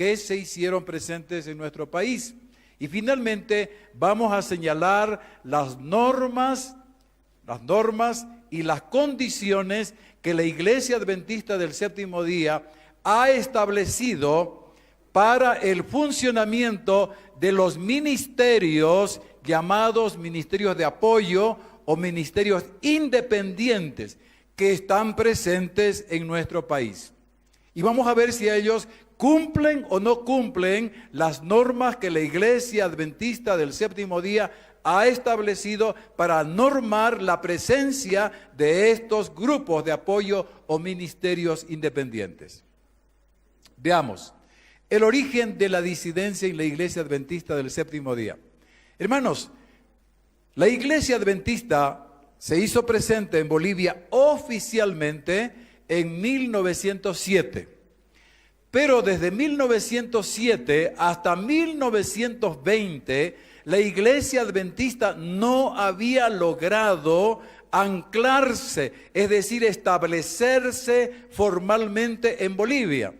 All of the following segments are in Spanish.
que se hicieron presentes en nuestro país. Y finalmente vamos a señalar las normas y las condiciones que la Iglesia Adventista del Séptimo Día ha establecido para el funcionamiento de los ministerios llamados ministerios de apoyo o ministerios independientes que están presentes en nuestro país. Y vamos a ver si ellos cumplen o no cumplen las normas que la Iglesia Adventista del Séptimo Día ha establecido para normar la presencia de estos grupos de apoyo o ministerios independientes. Veamos, el origen de la disidencia en la Iglesia Adventista del Séptimo Día. Hermanos, la Iglesia Adventista se hizo presente en Bolivia oficialmente en 1907. Pero desde 1907 hasta 1920, la Iglesia Adventista no había logrado anclarse, es decir, establecerse formalmente en Bolivia.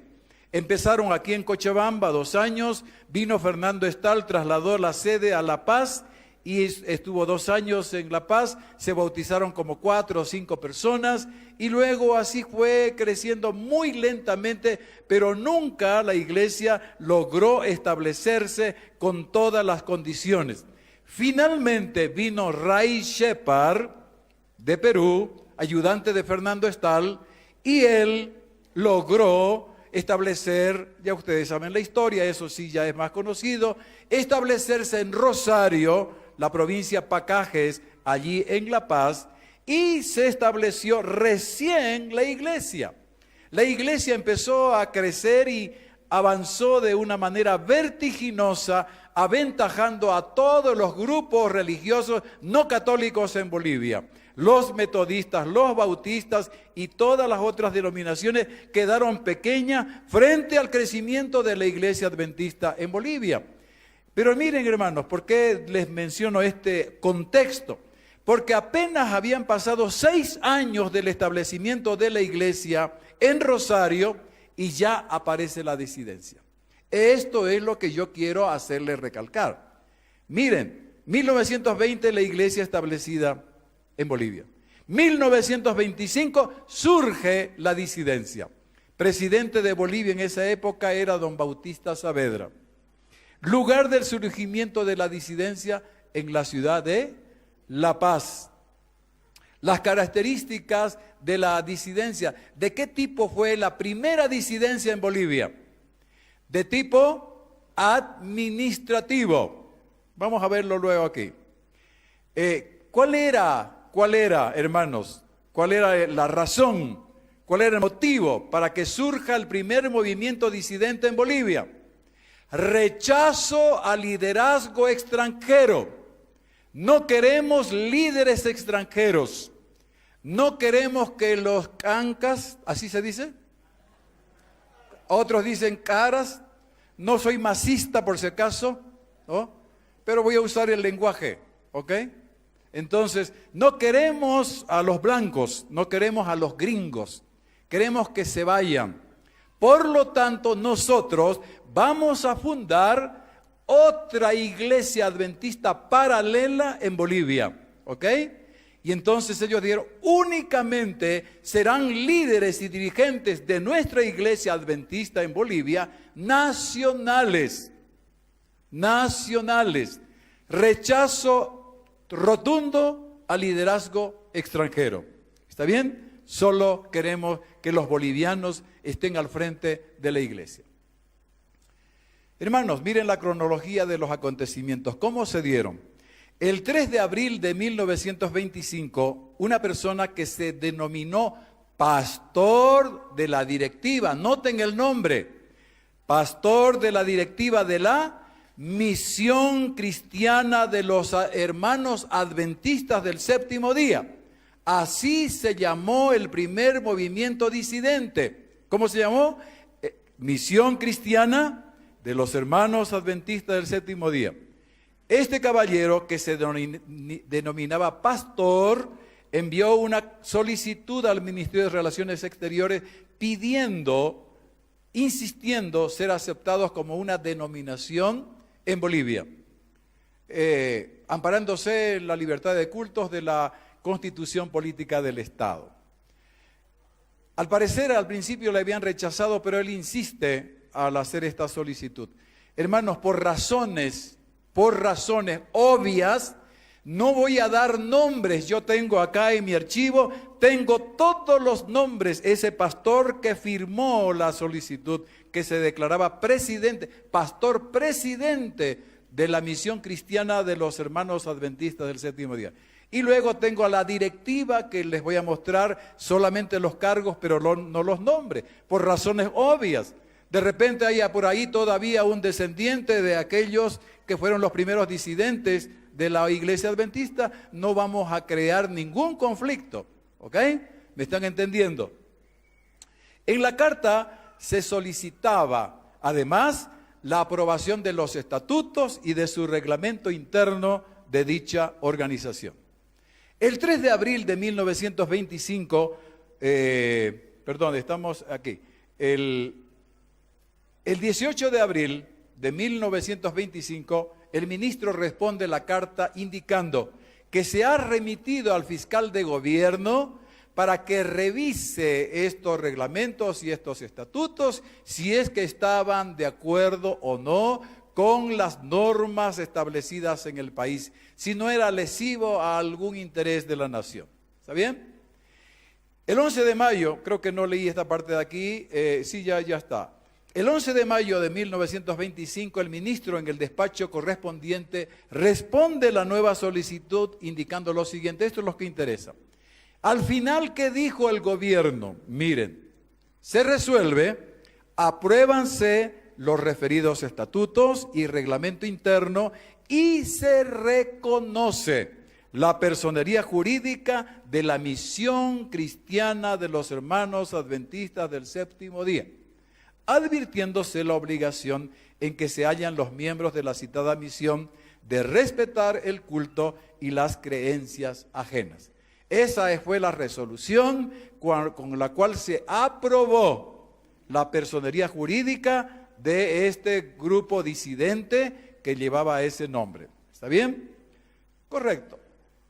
Empezaron aquí en Cochabamba 2 años, vino Fernando Estal, trasladó la sede a La Paz y estuvo 2 años en La Paz, se bautizaron como 4 o 5 personas y luego así fue creciendo muy lentamente, pero nunca la iglesia logró establecerse con todas las condiciones. Finalmente vino Ray Shepard de Perú, ayudante de Fernando Estal, y él logró establecer, ya ustedes saben la historia, eso sí ya es más conocido, establecerse en Rosario, la provincia Pacajes, allí en La Paz, y se estableció recién la iglesia. La iglesia empezó a crecer y avanzó de una manera vertiginosa, aventajando a todos los grupos religiosos no católicos en Bolivia. Los metodistas, los bautistas y todas las otras denominaciones quedaron pequeñas frente al crecimiento de la iglesia adventista en Bolivia. Pero miren, hermanos, ¿por qué les menciono este contexto? Porque apenas habían pasado 6 años del establecimiento de la iglesia en Rosario y ya aparece la disidencia. Esto es lo que yo quiero hacerles recalcar. Miren, 1920 la iglesia establecida en Bolivia. 1925 surge la disidencia. Presidente de Bolivia en esa época era don Bautista Saavedra. Lugar del surgimiento de la disidencia en la ciudad de La Paz. Las características de la disidencia. ¿De qué tipo fue la primera disidencia en Bolivia? De tipo administrativo. Vamos a verlo luego aquí. ¿Cuál era, hermanos? ¿Cuál era la razón? ¿Cuál era el motivo para que surja el primer movimiento disidente en Bolivia? Rechazo al liderazgo extranjero. No queremos líderes extranjeros. No queremos que los cancas, ¿así se dice? Otros dicen caras. No soy masista por si acaso, ¿no? Pero voy a usar el lenguaje, ¿ok? Entonces, no queremos a los blancos, no queremos a los gringos. Queremos que se vayan. Por lo tanto, nosotros vamos a fundar otra iglesia adventista paralela en Bolivia, ¿ok? Y entonces ellos dijeron, únicamente serán líderes y dirigentes de nuestra iglesia adventista en Bolivia nacionales. Rechazo rotundo al liderazgo extranjero. ¿Está bien? Solo queremos que los bolivianos estén al frente de la iglesia. Hermanos, miren la cronología de los acontecimientos. ¿Cómo se dieron? El 3 de abril de 1925, una persona que se denominó pastor de la directiva, noten el nombre, pastor de la directiva de la Misión Cristiana de los Hermanos Adventistas del Séptimo Día. Así se llamó el primer movimiento disidente. ¿Cómo se llamó? Misión Cristiana de los Hermanos Adventistas del Séptimo Día. Este caballero, que se denominaba pastor, envió una solicitud al Ministerio de Relaciones Exteriores pidiendo insistiendo ser aceptados como una denominación en Bolivia, amparándose en la libertad de cultos de la Constitución Política del Estado. Al parecer, al principio le habían rechazado, pero él insiste al hacer esta solicitud. Hermanos, por razones obvias, no voy a dar nombres. Yo tengo acá en mi archivo, tengo todos los nombres. Ese pastor que firmó la solicitud, que se declaraba presidente, pastor presidente de la misión cristiana de los hermanos adventistas del séptimo día. Y luego tengo a la directiva, que les voy a mostrar solamente los cargos, pero no los nombres, por razones obvias. De repente hay por ahí todavía un descendiente de aquellos que fueron los primeros disidentes de la iglesia adventista. No vamos a crear ningún conflicto, ¿ok? ¿Me están entendiendo? En la carta se solicitaba, además, la aprobación de los estatutos y de su reglamento interno de dicha organización. El 3 de abril de 1925, estamos aquí, el 18 de abril de 1925, el ministro responde la carta indicando que se ha remitido al fiscal de gobierno para que revise estos reglamentos y estos estatutos, si es que estaban de acuerdo o no con las normas establecidas en el país, si no era lesivo a algún interés de la nación. ¿Está bien? El 11 de mayo, creo que no leí esta parte de aquí, sí, ya está. El 11 de mayo de 1925, el ministro en el despacho correspondiente responde la nueva solicitud indicando lo siguiente. Esto es lo que interesa. Al final, ¿qué dijo el gobierno? Miren, se resuelve, apruébanse los referidos estatutos y reglamento interno y se reconoce la personería jurídica de la misión cristiana de los hermanos adventistas del séptimo día, advirtiéndose la obligación en que se hallan los miembros de la citada misión de respetar el culto y las creencias ajenas. Esa fue la resolución con la cual se aprobó la personería jurídica de este grupo disidente que llevaba ese nombre. ¿Está bien? Correcto.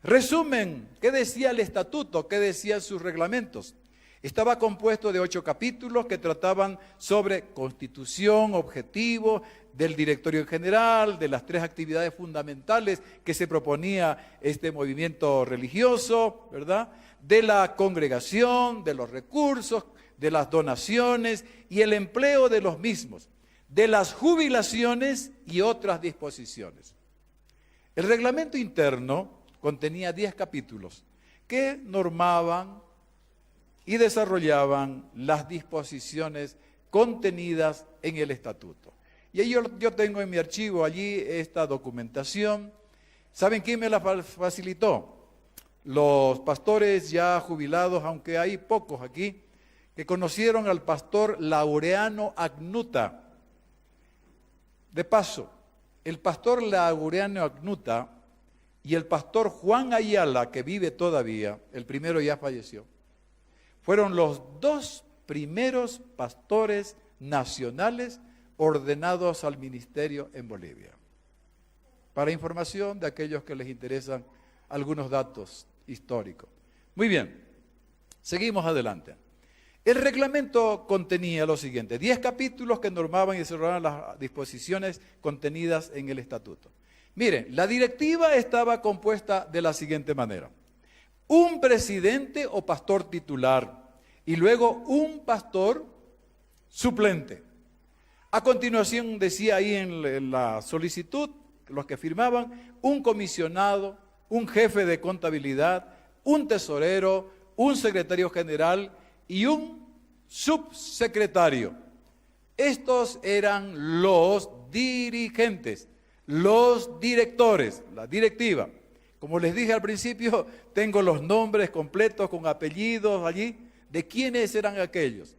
Resumen, ¿qué decía el estatuto? ¿Qué decían sus reglamentos? Estaba compuesto de 8 capítulos que trataban sobre constitución, objetivo del directorio en general, de las 3 actividades fundamentales que se proponía este movimiento religioso, ¿verdad? De la congregación, de los recursos, de las donaciones y el empleo de los mismos, de las jubilaciones y otras disposiciones. El reglamento interno contenía 10 capítulos que normaban y desarrollaban las disposiciones contenidas en el estatuto. Y ahí yo tengo en mi archivo allí esta documentación. ¿Saben quién me la facilitó? Los pastores ya jubilados, aunque hay pocos aquí, que conocieron al pastor Laureano Agnuta. De paso, el pastor Laureano Agnuta y el pastor Juan Ayala, que vive todavía, el primero ya falleció, fueron los 2 primeros pastores nacionales ordenados al ministerio en Bolivia. Para información de aquellos que les interesan algunos datos históricos. Muy bien, seguimos adelante. El reglamento contenía lo siguiente: 10 capítulos que normaban y desarrollaban las disposiciones contenidas en el estatuto. Miren, la directiva estaba compuesta de la siguiente manera: un presidente o pastor titular y luego un pastor suplente. A continuación decía ahí en la solicitud, los que firmaban, un comisionado, un jefe de contabilidad, un tesorero, un secretario general y un subsecretario. Estos eran los dirigentes, los directores, la directiva. Como les dije al principio, tengo los nombres completos con apellidos allí de quiénes eran aquellos.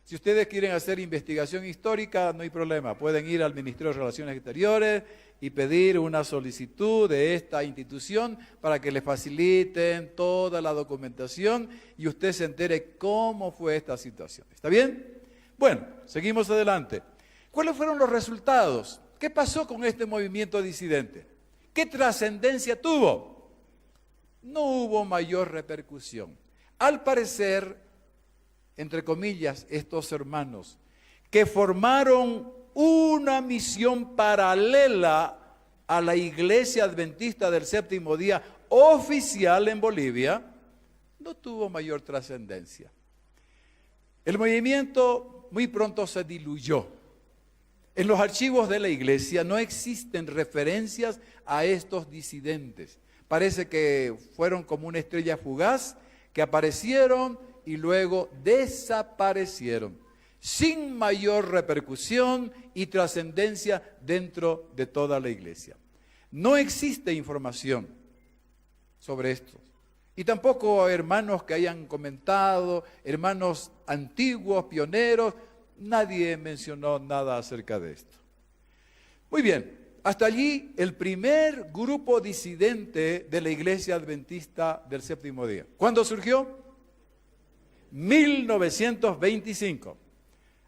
Si ustedes quieren hacer investigación histórica, no hay problema. Pueden ir al Ministerio de Relaciones Exteriores y pedir una solicitud de esta institución para que les faciliten toda la documentación y usted se entere cómo fue esta situación. ¿Está bien? Bueno, seguimos adelante. ¿Cuáles fueron los resultados? ¿Qué pasó con este movimiento disidente? ¿Qué trascendencia tuvo? No hubo mayor repercusión. Al parecer, entre comillas, estos hermanos que formaron una misión paralela a la Iglesia Adventista del Séptimo Día oficial en Bolivia, no tuvo mayor trascendencia. El movimiento muy pronto se diluyó. En los archivos de la Iglesia no existen referencias a estos disidentes. Parece que fueron como una estrella fugaz que aparecieron y luego desaparecieron, sin mayor repercusión y trascendencia dentro de toda la Iglesia. No existe información sobre esto. Y tampoco hermanos que hayan comentado, hermanos antiguos, pioneros, nadie mencionó nada acerca de esto. Muy bien, hasta allí el primer grupo disidente de la Iglesia Adventista del Séptimo Día. ¿Cuándo surgió? 1925.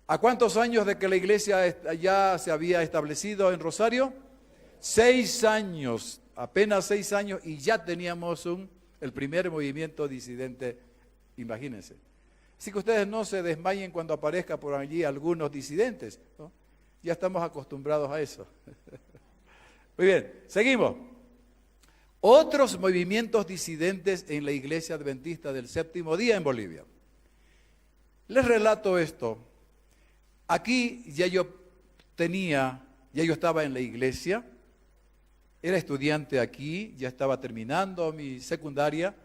¿A cuántos años de que la iglesia ya se había establecido en Rosario? 6 años, apenas 6 años, y ya teníamos el primer movimiento disidente, imagínense. Así que ustedes no se desmayen cuando aparezca por allí algunos disidentes, ¿no? Ya estamos acostumbrados a eso. Muy bien, seguimos. Otros movimientos disidentes en la Iglesia Adventista del Séptimo Día en Bolivia. Les relato esto. Aquí ya yo estaba en la iglesia, era estudiante aquí, ya estaba terminando mi secundaria,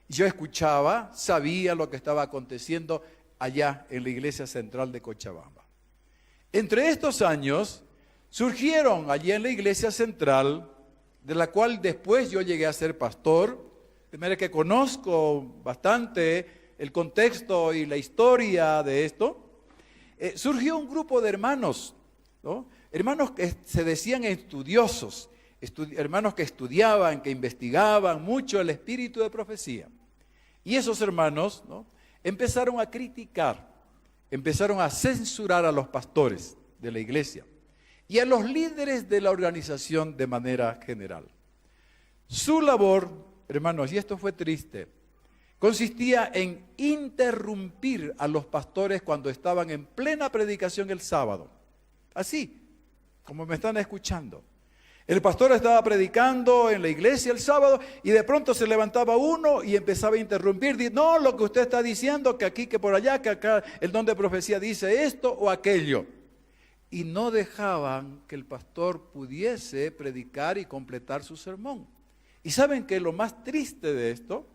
yo escuchaba, sabía lo que estaba aconteciendo allá en la iglesia central de Cochabamba. Entre estos años surgieron allí en la iglesia central, de la cual después yo llegué a ser pastor, de manera que conozco bastante el contexto y la historia de esto. Surgió un grupo de hermanos, ¿no? Hermanos que se decían estudiosos, hermanos que estudiaban, que investigaban mucho el espíritu de profecía. Y esos hermanos, ¿no?, empezaron a criticar, empezaron a censurar a los pastores de la iglesia y a los líderes de la organización de manera general. Su labor, hermanos, y esto fue triste, consistía en interrumpir a los pastores cuando estaban en plena predicación el sábado. Así, como me están escuchando. El pastor estaba predicando en la iglesia el sábado y de pronto se levantaba uno y empezaba a interrumpir. No, lo que usted está diciendo, que aquí, que por allá, que acá el don de profecía dice esto o aquello. Y no dejaban que el pastor pudiese predicar y completar su sermón. Y ¿saben qué es lo más triste de esto?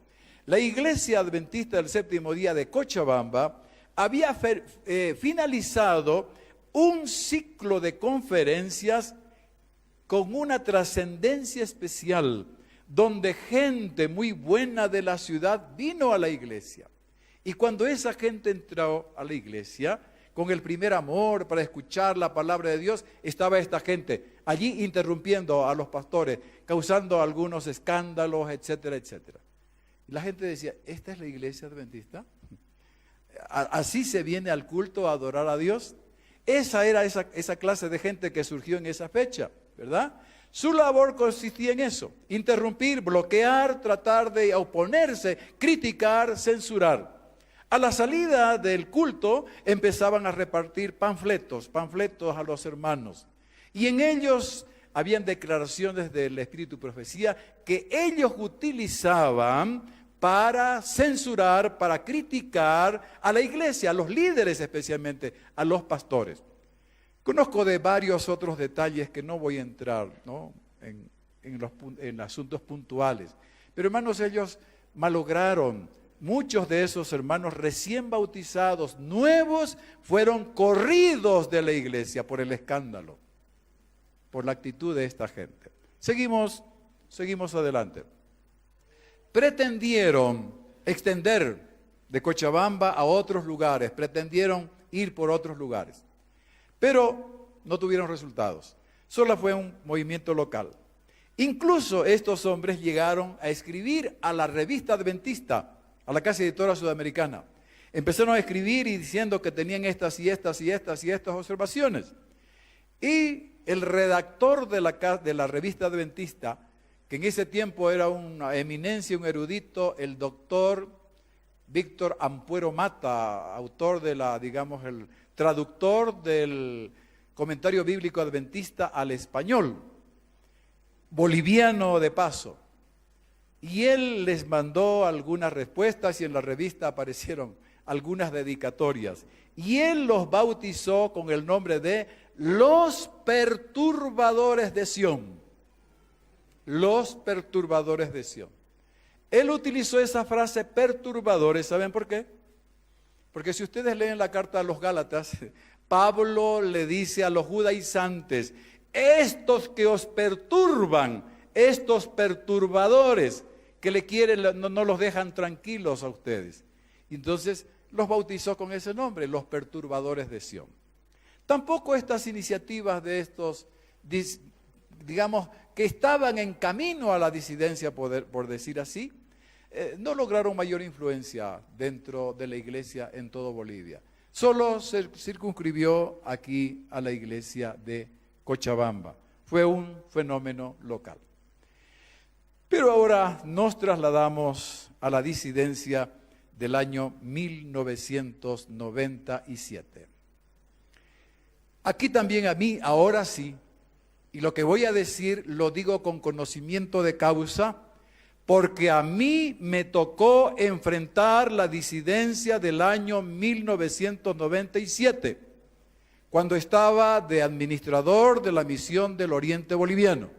La Iglesia Adventista del Séptimo Día de Cochabamba había finalizado un ciclo de conferencias con una trascendencia especial, donde gente muy buena de la ciudad vino a la iglesia. Y cuando esa gente entró a la iglesia, con el primer amor para escuchar la palabra de Dios, estaba esta gente allí interrumpiendo a los pastores, causando algunos escándalos, etcétera, etcétera. Y la gente decía, ¿esta es la iglesia adventista? ¿Así se viene al culto a adorar a Dios? Esa era esa clase de gente que surgió en esa fecha, ¿verdad? Su labor consistía en eso, interrumpir, bloquear, tratar de oponerse, criticar, censurar. A la salida del culto empezaban a repartir panfletos a los hermanos. Y en ellos habían declaraciones del Espíritu y Profecía que ellos utilizaban para censurar, para criticar a la iglesia, a los líderes especialmente, a los pastores. Conozco de varios otros detalles que no voy a entrar, ¿no?, en asuntos puntuales. Pero hermanos, ellos malograron. Muchos de esos hermanos recién bautizados, nuevos, fueron corridos de la iglesia por el escándalo, por la actitud de esta gente. Seguimos adelante. Pretendieron extender de Cochabamba a otros lugares, pretendieron ir por otros lugares, pero no tuvieron resultados. Solo fue un movimiento local. Incluso estos hombres llegaron a escribir a la revista adventista, a la casa editora sudamericana, Empezaron a escribir y diciendo que tenían estas y estas y estas y estas observaciones. Y el redactor de la revista adventista, que en ese tiempo era una eminencia, un erudito, el doctor Víctor Ampuero Mata, autor de el traductor del comentario bíblico adventista al español, boliviano de paso. Y él les mandó algunas respuestas y en la revista aparecieron algunas dedicatorias. Y él los bautizó con el nombre de los perturbadores de Sión. Los perturbadores de Sión. Él utilizó esa frase perturbadores, ¿saben por qué? Porque si ustedes leen la carta a los Gálatas, Pablo le dice a los judaizantes, estos que os perturban, estos perturbadores que le quieren, no los dejan tranquilos a ustedes. Entonces los bautizó con ese nombre, los perturbadores de Sión. Tampoco estas iniciativas de estos, digamos, que estaban en camino a la disidencia, por decir así, no lograron mayor influencia dentro de la iglesia en todo Bolivia. Solo se circunscribió aquí a la iglesia de Cochabamba. Fue un fenómeno local. Pero ahora nos trasladamos a la disidencia del año 1997. Aquí también a mí, ahora sí, y lo que voy a decir lo digo con conocimiento de causa, porque a mí me tocó enfrentar la disidencia del año 1997, cuando estaba de administrador de la Misión del Oriente Boliviano.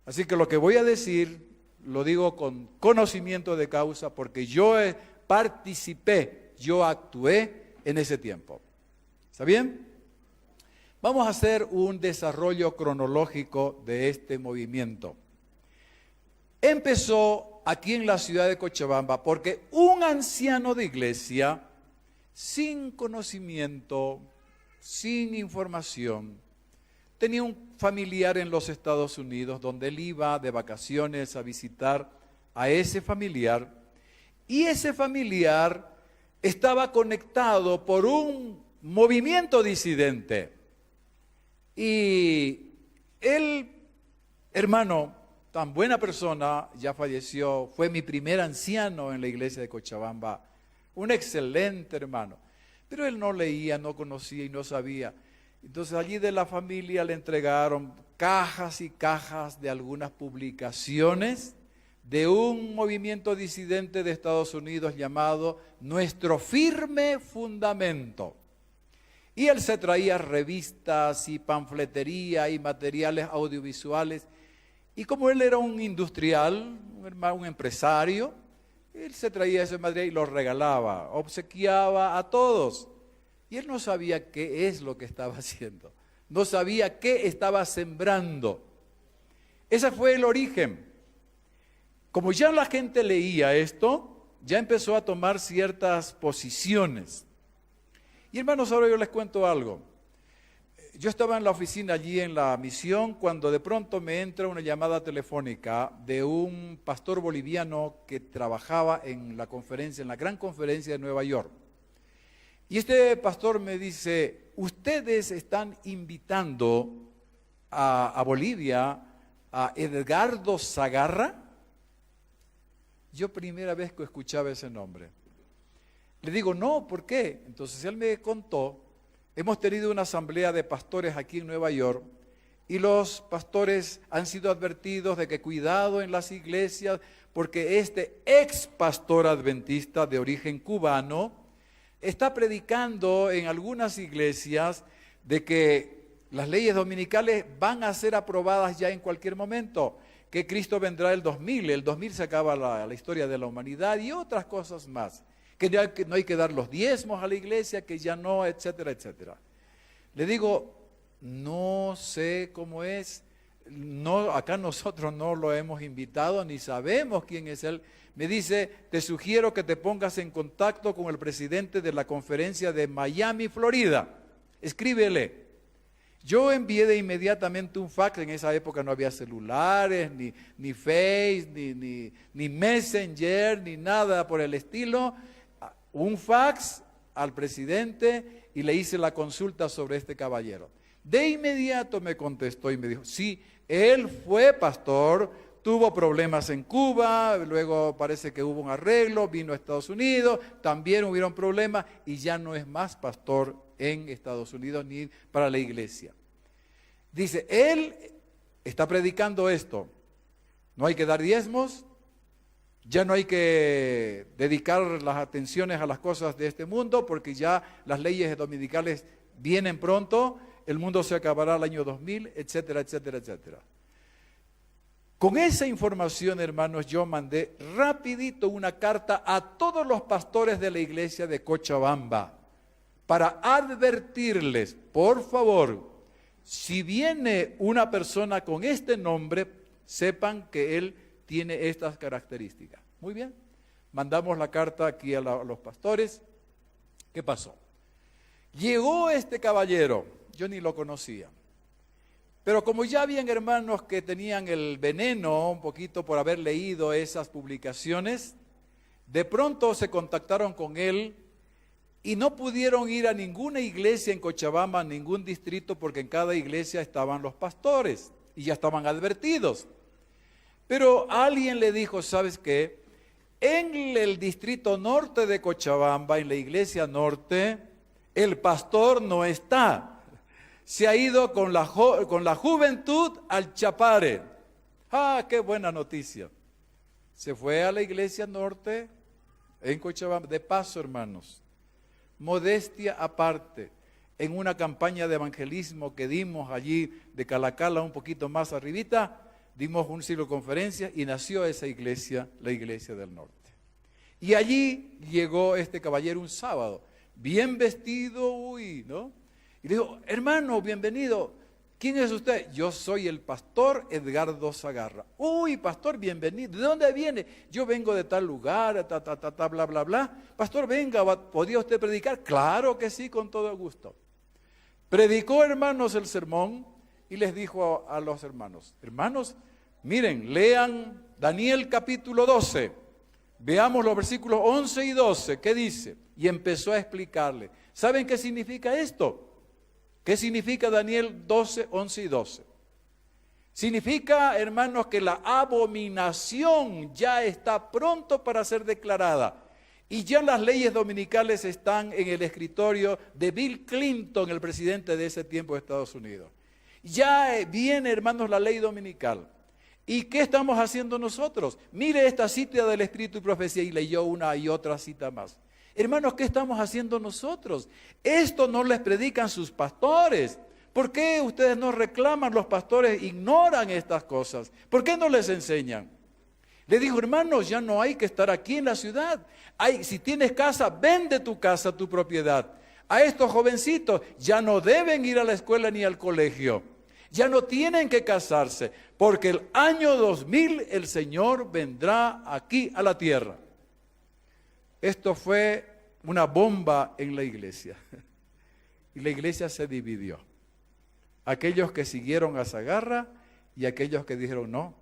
Así que lo que voy a decir lo digo con conocimiento de causa, porque yo participé, yo actué en ese tiempo. ¿Está bien? Vamos a hacer un desarrollo cronológico de este movimiento. Empezó aquí en la ciudad de Cochabamba porque un anciano de iglesia, sin conocimiento, sin información, tenía un familiar en los Estados Unidos donde él iba de vacaciones a visitar a ese familiar, y ese familiar estaba conectado por un movimiento disidente. Y el hermano, tan buena persona, ya falleció, fue mi primer anciano en la iglesia de Cochabamba, un excelente hermano, pero él no leía, no conocía y no sabía. Entonces allí de la familia le entregaron cajas y cajas de algunas publicaciones de un movimiento disidente de Estados Unidos llamado Nuestro Firme Fundamento. Y él se traía revistas y panfletería y materiales audiovisuales. Y como él era un industrial, un empresario, él se traía ese material y lo regalaba, obsequiaba a todos. Y él no sabía qué es lo que estaba haciendo, no sabía qué estaba sembrando. Ese fue el origen. Como ya la gente leía esto, ya empezó a tomar ciertas posiciones. Y hermanos, ahora yo les cuento algo. Yo estaba en la oficina allí en la misión cuando de pronto me entra una llamada telefónica de un pastor boliviano que trabajaba en la conferencia, en la gran conferencia de Nueva York. Y este pastor me dice, ustedes están invitando a Bolivia a Edgardo Zagarra. Yo primera vez que escuchaba ese nombre. Le digo, no, ¿por qué? Entonces él me contó, hemos tenido una asamblea de pastores aquí en Nueva York y los pastores han sido advertidos de que cuidado en las iglesias porque este ex pastor adventista de origen cubano está predicando en algunas iglesias de que las leyes dominicales van a ser aprobadas ya en cualquier momento, que Cristo vendrá el 2000 se acaba la historia de la humanidad y otras cosas más. Que no hay que dar los diezmos a la iglesia, que ya no, etcétera, etcétera. Le digo, no sé cómo es, no, acá nosotros no lo hemos invitado, ni sabemos quién es él. Me dice, te sugiero que te pongas en contacto con el presidente de la conferencia de Miami, Florida. Escríbele. Yo envié de inmediatamente un fax, en esa época no había celulares, ni Face, ni Messenger, ni nada por el estilo. un fax al presidente y le hice la consulta sobre este caballero. De inmediato me contestó y me dijo, sí, él fue pastor, tuvo problemas en Cuba, luego parece que hubo un arreglo, vino a Estados Unidos, también hubieron problemas y ya no es más pastor en Estados Unidos ni para la iglesia. Dice, él está predicando esto, no hay que dar diezmos, ya no hay que dedicar las atenciones a las cosas de este mundo porque ya las leyes dominicales vienen pronto, el mundo se acabará el año 2000, etcétera, etcétera, etcétera. Con esa información, hermanos, yo mandé rapidito una carta a todos los pastores de la iglesia de Cochabamba para advertirles, por favor, si viene una persona con este nombre, sepan que él tiene estas características. Muy bien, mandamos la carta aquí a los pastores. ¿Qué pasó? Llegó este caballero, yo ni lo conocía. Pero como ya habían hermanos que tenían el veneno un poquito por haber leído esas publicaciones, de pronto se contactaron con él y no pudieron ir a ninguna iglesia en Cochabamba, a ningún distrito, porque en cada iglesia estaban los pastores y ya estaban advertidos. Pero alguien le dijo, ¿sabes qué? En el distrito norte de Cochabamba, en la iglesia norte, el pastor no está. Se ha ido con la juventud al Chapare. ¡Ah, qué buena noticia! Se fue a la iglesia norte en Cochabamba. De paso, hermanos, modestia aparte, en una campaña de evangelismo que dimos allí de Calacala, un poquito más arribita, dimos un ciclo de conferencias y nació esa iglesia, la iglesia del norte. Y allí llegó este caballero un sábado, bien vestido, ¿no? Y le dijo, hermano, bienvenido. ¿Quién es usted? Yo soy el pastor Edgardo Zagarra. Uy, pastor, bienvenido. ¿De dónde viene? Yo vengo de tal lugar, bla, bla, bla. Pastor, venga, ¿podría usted predicar? Claro que sí, con todo gusto. Predicó, hermanos, el sermón y les dijo a los hermanos, hermanos, miren, lean Daniel capítulo 12. Veamos los versículos 11 y 12. ¿Qué dice? Y empezó a explicarle. ¿Saben qué significa esto? ¿Qué significa Daniel 12, 11 y 12? Significa, hermanos, que la abominación ya está pronto para ser declarada. Y ya las leyes dominicales están en el escritorio de Bill Clinton, el presidente de ese tiempo de Estados Unidos. Ya viene, hermanos, la ley dominical. ¿Y qué estamos haciendo nosotros? Mire esta cita del Espíritu y Profecía y leyó una y otra cita más. Hermanos, ¿qué estamos haciendo nosotros? Esto no les predican sus pastores. ¿Por qué ustedes no reclaman? Los pastores ignoran estas cosas. ¿Por qué no les enseñan? Le dijo, hermanos, ya no hay que estar aquí en la ciudad. Si tienes casa, vende tu casa, tu propiedad. A estos jovencitos ya no deben ir a la escuela ni al colegio. Ya no tienen que casarse, porque el año 2000 el Señor vendrá aquí a la tierra. Esto fue una bomba en la iglesia. Y la iglesia se dividió. Aquellos que siguieron a Zagarra y aquellos que dijeron no,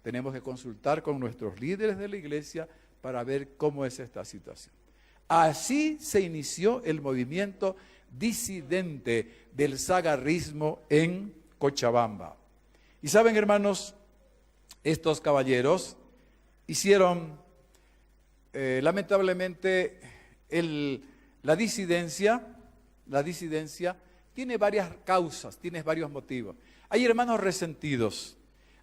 tenemos que consultar con nuestros líderes de la iglesia para ver cómo es esta situación. Así se inició el movimiento disidente del zagarrismo en Cochabamba. Y saben, hermanos, estos caballeros hicieron, lamentablemente, la disidencia tiene varias causas, tiene varios motivos. Hay hermanos resentidos,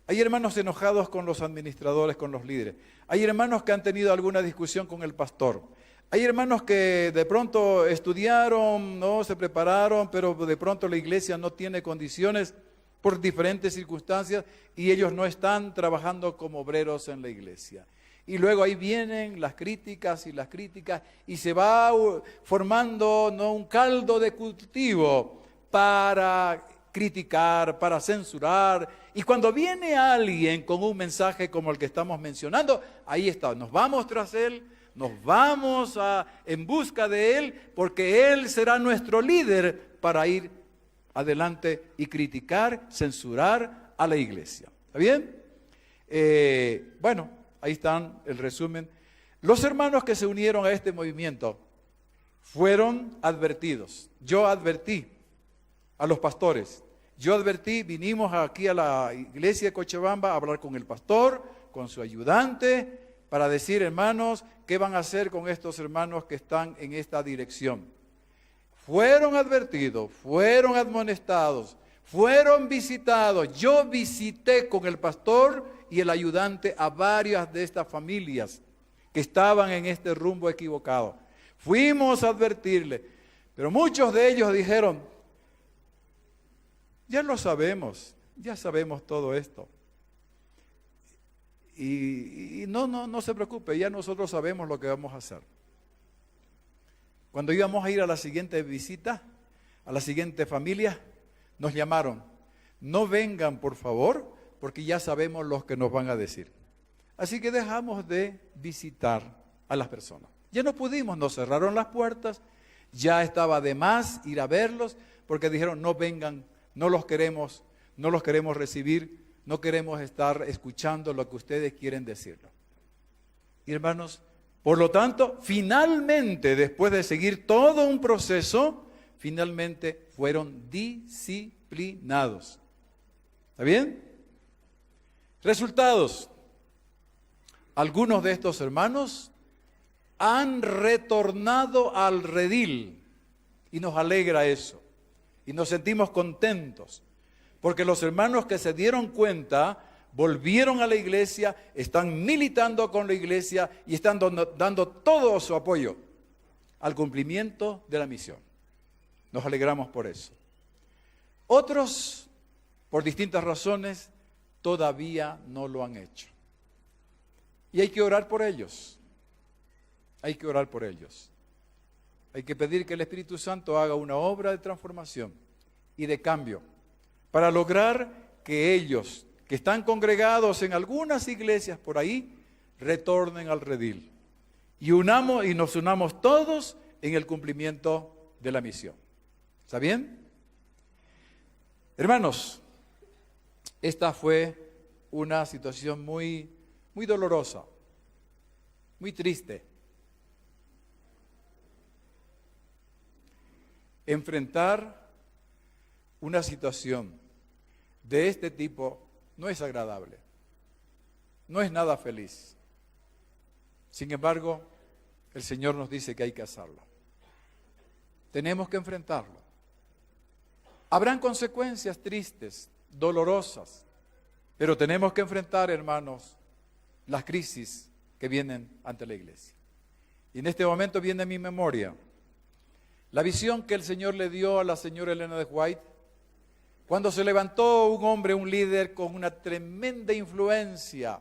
hay hermanos enojados con los administradores, con los líderes, hay hermanos que han tenido alguna discusión con el pastor, hay hermanos que de pronto estudiaron, no se prepararon, pero de pronto la iglesia no tiene condiciones por diferentes circunstancias y ellos no están trabajando como obreros en la iglesia. Y luego ahí vienen las críticas y se va formando, ¿no?, un caldo de cultivo para criticar, para censurar. Y cuando viene alguien con un mensaje como el que estamos mencionando, ahí está, nos vamos tras él, nos vamos en busca de él, porque él será nuestro líder para ir adelante y criticar, censurar a la iglesia. ¿Está bien? Bueno, ahí están el resumen. Los hermanos que se unieron a este movimiento fueron advertidos. Yo advertí a los pastores. Yo advertí, vinimos aquí a la iglesia de Cochabamba a hablar con el pastor, con su ayudante, para decir, hermanos, ¿qué van a hacer con estos hermanos que están en esta dirección? Fueron advertidos, fueron amonestados, fueron visitados. Yo visité con el pastor y el ayudante a varias de estas familias que estaban en este rumbo equivocado. Fuimos a advertirle, pero muchos de ellos dijeron, ya lo sabemos, ya sabemos todo esto. Y no se preocupe, ya nosotros sabemos lo que vamos a hacer. Cuando íbamos a ir a la siguiente visita, a la siguiente familia, nos llamaron. No vengan, por favor, porque ya sabemos lo que nos van a decir. Así que dejamos de visitar a las personas. Ya no pudimos, nos cerraron las puertas, ya estaba de más ir a verlos, porque dijeron, no vengan, no los queremos recibir, no queremos estar escuchando lo que ustedes quieren decirnos. Y hermanos, por lo tanto, finalmente, después de seguir todo un proceso, finalmente fueron disciplinados. ¿Está bien? Resultados. Algunos de estos hermanos han retornado al redil y nos alegra eso. Y nos sentimos contentos. Porque los hermanos que se dieron cuenta, volvieron a la iglesia, están militando con la iglesia y están dando todo su apoyo al cumplimiento de la misión. Nos alegramos por eso. Otros, por distintas razones, todavía no lo han hecho. Y hay que orar por ellos. Hay que orar por ellos. Hay que pedir que el Espíritu Santo haga una obra de transformación y de cambio para lograr que ellos, que están congregados en algunas iglesias por ahí, retornen al redil y nos unamos todos en el cumplimiento de la misión. ¿Está bien? Hermanos, esta fue una situación muy dolorosa, muy triste. Enfrentar una situación de este tipo no es agradable, no es nada feliz. Sin embargo, el Señor nos dice que hay que hacerlo. Tenemos que enfrentarlo. Habrán consecuencias tristes, dolorosas, pero tenemos que enfrentar, hermanos, las crisis que vienen ante la iglesia. Y en este momento viene a mi memoria la visión que el Señor le dio a la señora Elena de White, cuando se levantó un hombre, un líder con una tremenda influencia,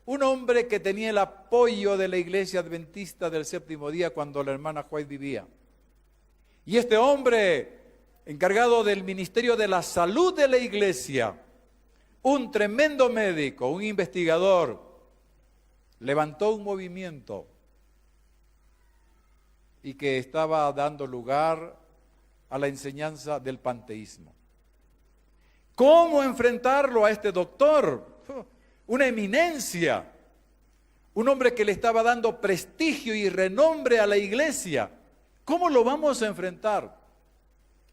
un hombre que tenía el apoyo de la iglesia adventista del séptimo día cuando la hermana White vivía. Y este hombre, encargado del ministerio de la salud de la iglesia, un tremendo médico, un investigador, levantó un movimiento y que estaba dando lugar a la enseñanza del panteísmo. ¿Cómo enfrentarlo a este doctor? Una eminencia, un hombre que le estaba dando prestigio y renombre a la iglesia. ¿Cómo lo vamos a enfrentar?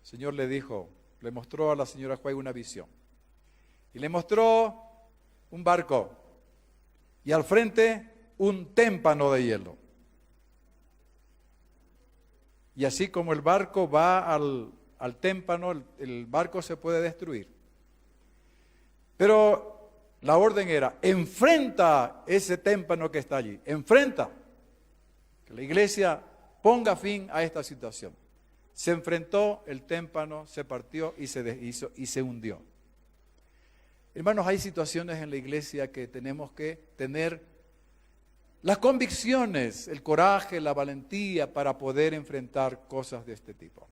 El Señor le dijo, le mostró a la señora White una visión. Y le mostró un barco y al frente un témpano de hielo. Y así como el barco va al témpano, el barco se puede destruir. Pero la orden era, enfrenta ese témpano que está allí, enfrenta. Que la iglesia ponga fin a esta situación. Se enfrentó, el témpano se partió y se deshizo y se hundió. Hermanos, hay situaciones en la iglesia que tenemos que tener las convicciones, el coraje, la valentía para poder enfrentar cosas de este tipo.